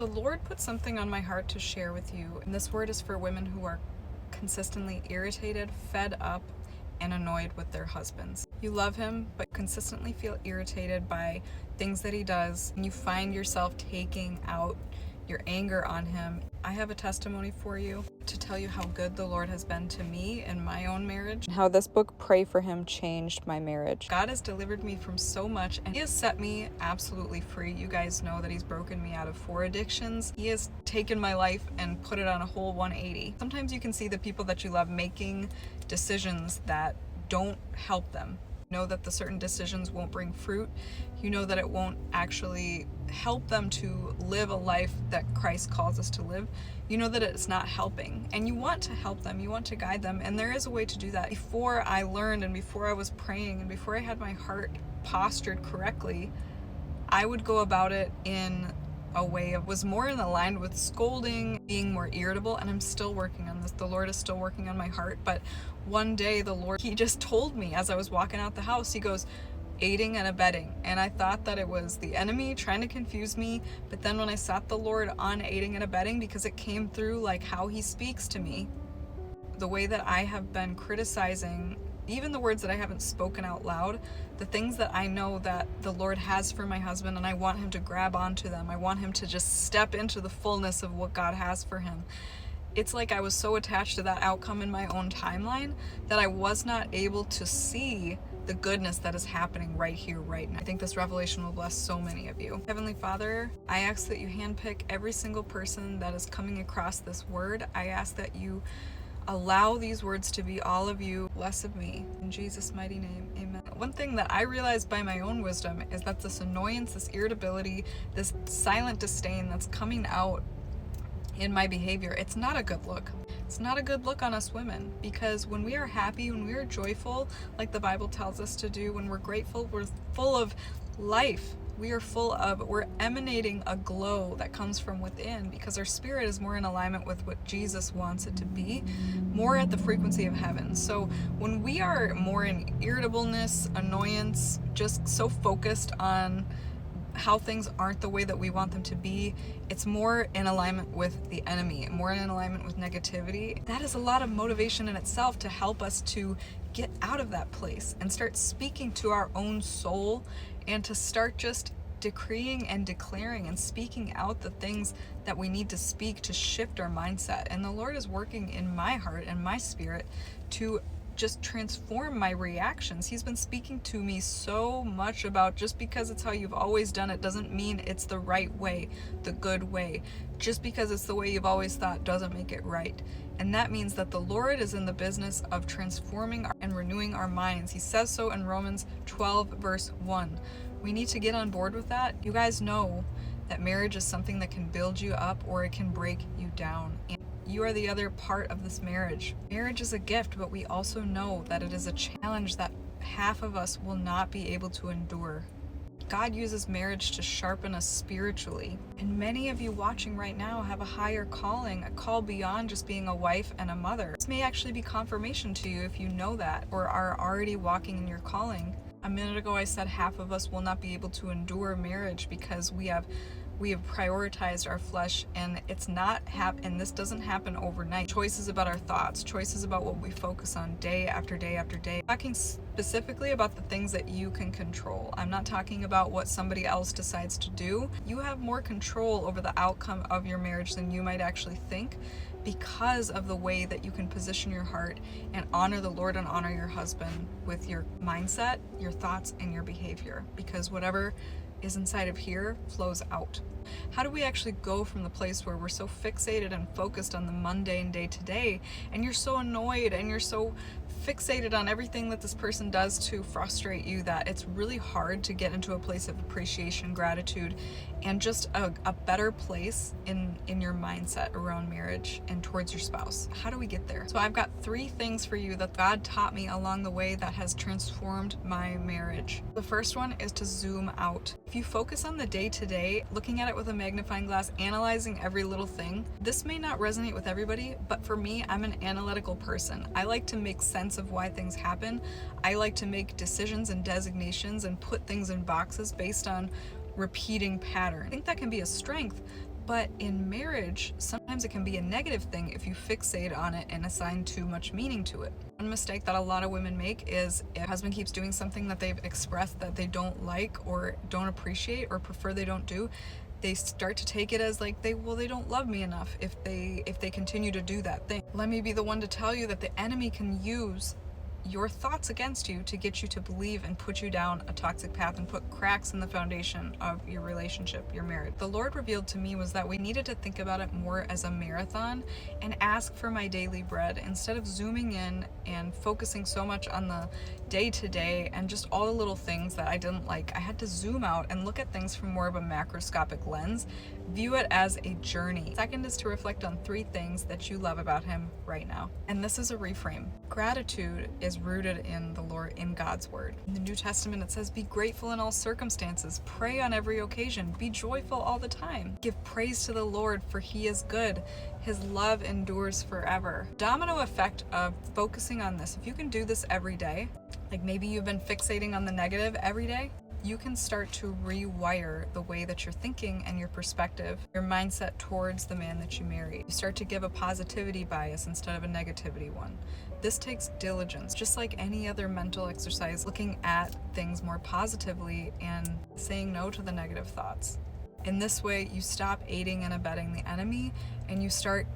The Lord put something on my heart to share with you, and this word is for women who are consistently irritated, fed up, and annoyed with their husbands. You love him, but consistently feel irritated by things that he does, and you find yourself taking out your anger on him. I have a testimony for you to tell you how good the Lord has been to me in my own marriage, and how this book, Pray for Him, changed my marriage. God has delivered me from so much, and he has set me absolutely free. You guys know that he's broken me out of 4 addictions. He has taken my life and put it on a whole 180. Sometimes you can see the people that you love making decisions that don't help them. You know that the certain decisions won't bring fruit. You know that it won't actually help them to live a life that Christ calls us to live. You know that it's not helping, and you want to help them, you want to guide them, and there is a way to do that. Before I learned, and before I was praying, and before I had my heart postured correctly, I would go about it in a way of was more in aligned with scolding, being more irritable, and I'm still working on this. The Lord is still working on my heart. But one day the Lord, he just told me as I was walking out the house, he goes, aiding and abetting. And I thought that it was the enemy trying to confuse me, but then when I sought the Lord on aiding and abetting, because it came through like how he speaks to me, the way that I have been criticizing, even the words that I haven't spoken out loud, the things that I know that the Lord has for my husband, and I want him to grab onto them. I want him to just step into the fullness of what God has for him. It's like I was so attached to that outcome in my own timeline that I was not able to see the goodness that is happening right here, right now. I think this revelation will bless so many of you. Heavenly Father, I ask that you handpick every single person that is coming across this word. I ask that you allow these words to be all of you, less of me. In Jesus' mighty name, amen. One thing that I realized by my own wisdom is that this annoyance, this irritability, this silent disdain that's coming out in my behavior, it's not a good look. It's not a good look on us women, because when we are happy, when we are joyful, like the Bible tells us to do, when we're grateful, we're full of life. We're emanating a glow that comes from within, because our spirit is more in alignment with what Jesus wants it to be, more at the frequency of heaven. So when we are more in irritableness, annoyance, just so focused on how things aren't the way that we want them to be, it's more in alignment with the enemy, more in alignment with negativity. That is a lot of motivation in itself to help us to get out of that place and start speaking to our own soul, and to start just decreeing and declaring and speaking out the things that we need to speak to shift our mindset. And the Lord is working in my heart and my spirit to just transform my reactions. He's been speaking to me so much about, just because it's how you've always done it doesn't mean it's the right way, the good way. Just because it's the way you've always thought doesn't make it right. And that means that the Lord is in the business of transforming and renewing our minds. He says so in Romans 12 verse 1. We need to get on board with that. You guys know that marriage is something that can build you up or it can break you down. And you are the other part of this marriage. Marriage is a gift, but we also know that it is a challenge that half of us will not be able to endure. God uses marriage to sharpen us spiritually. And many of you watching right now have a higher calling, a call beyond just being a wife and a mother. This may actually be confirmation to you if you know that or are already walking in your calling. A minute ago I said half of us will not be able to endure marriage because we have prioritized our flesh, and it's not and this doesn't happen overnight. Choices about our thoughts, choices about what we focus on day after day after day. I'm talking specifically about the things that you can control. I'm not talking about what somebody else decides to do. You have more control over the outcome of your marriage than you might actually think, because of the way that you can position your heart and honor the Lord and honor your husband with your mindset, your thoughts, and your behavior, because whatever is inside of here flows out. How do we actually go from the place where we're so fixated and focused on the mundane day to day, and you're so annoyed and you're so fixated on everything that this person does to frustrate you that it's really hard to get into a place of appreciation, gratitude, and just a better place in your mindset around marriage and towards your spouse? How do we get there? So I've got 3 things for you that God taught me along the way that has transformed my marriage. The first one is to zoom out. If you focus on the day-to-day, looking at it with a magnifying glass, analyzing every little thing, this may not resonate with everybody, but for me, I'm an analytical person. I like to make sense of why things happen. I like to make decisions and designations and put things in boxes based on repeating pattern. I think that can be a strength, But in marriage, sometimes it can be a negative thing if you fixate on it and assign too much meaning to it. One mistake that a lot of women make is if a husband keeps doing something that they've expressed that they don't like or don't appreciate or prefer they don't do, they start to take it as like they don't love me enough if they continue to do that thing. Let me be the one to tell you that the enemy can use your thoughts against you to get you to believe and put you down a toxic path and put cracks in the foundation of your relationship, your marriage. The Lord revealed to me was that we needed to think about it more as a marathon and ask for my daily bread instead of zooming in and focusing so much on the day-to-day and just all the little things that I didn't like. I had to zoom out and look at things from more of a macroscopic lens, view it as a journey. Second is to reflect on 3 things that you love about him right now. And this is a reframe. Gratitude is rooted in the Lord, in God's word. In the New Testament, it says, be grateful in all circumstances, pray on every occasion, be joyful all the time. Give praise to the Lord, for he is good. His love endures forever. Domino effect of focusing on this. If you can do this every day, like maybe you've been fixating on the negative every day, you can start to rewire the way that you're thinking and your perspective, your mindset towards the man that you marry. You start to give a positivity bias instead of a negativity one. This takes diligence, just like any other mental exercise, looking at things more positively and saying no to the negative thoughts. In this way, you stop aiding and abetting the enemy and you start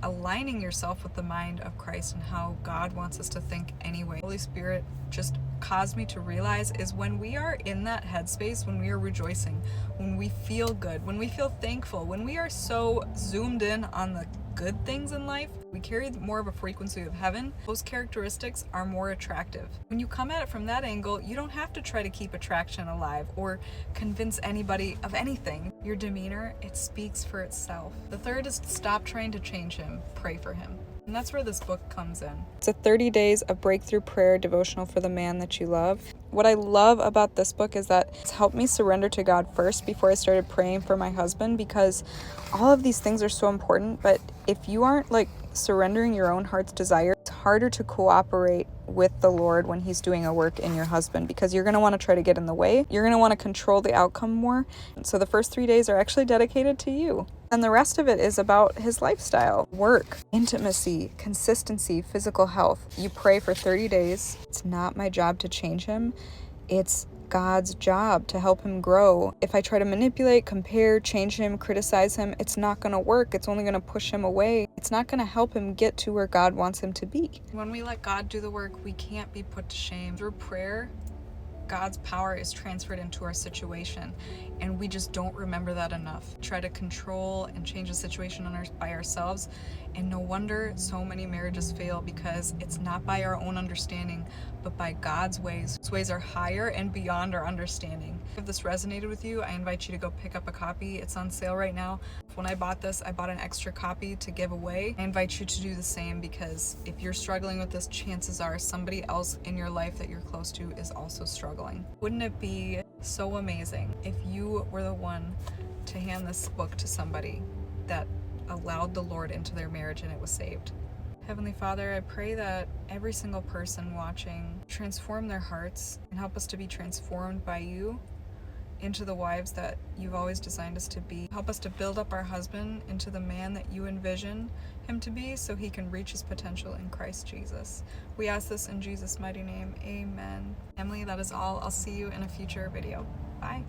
aligning yourself with the mind of Christ and how God wants us to think anyway. Holy Spirit just caused me to realize is when we are in that headspace, when we are rejoicing, when we feel good, when we feel thankful, when we are so zoomed in on the good things in life, we carry more of a frequency of heaven. Those characteristics are more attractive. When you come at it from that angle, you don't have to try to keep attraction alive or convince anybody of anything. Your demeanor, it speaks for itself. The third is to stop trying to change him, pray for him. And that's where this book comes in. It's a 30 days of breakthrough prayer devotional for the man that you love. What I love about this book is that it's helped me surrender to God first before I started praying for my husband, because all of these things are so important. But if you aren't like surrendering your own heart's desire, it's harder to cooperate with the Lord when he's doing a work in your husband, because you're going to want to try to get in the way. You're going to want to control the outcome more. So the first 3 days are actually dedicated to you. And the rest of it is about his lifestyle, work, intimacy, consistency, physical health. You pray for 30 days. It's not my job to change him. It's God's job to help him grow. If I try to manipulate, compare, change him, criticize him, it's not going to work. It's only going to push him away. It's not going to help him get to where God wants him to be. When we let God do the work, we can't be put to shame. Through prayer, God's power is transferred into our situation, and we just don't remember that enough. Try to control and change the situation by ourselves, and no wonder so many marriages fail, because it's not by our own understanding, but by God's ways. His ways are higher and beyond our understanding. If this resonated with you, I invite you to go pick up a copy. It's on sale right now. When I bought this, I bought an extra copy to give away. I invite you to do the same, because if you're struggling with this, chances are somebody else in your life that you're close to is also struggling. Wouldn't it be so amazing if you were the one to hand this book to somebody that allowed the Lord into their marriage and it was saved? Heavenly Father, I pray that every single person watching transform their hearts and help us to be transformed by you into the wives that you've always designed us to be. Help us to build up our husband into the man that you envision him to be, so he can reach his potential in Christ Jesus. We ask this in Jesus' mighty name. Amen. Emily, that is all. I'll see you in a future video. Bye.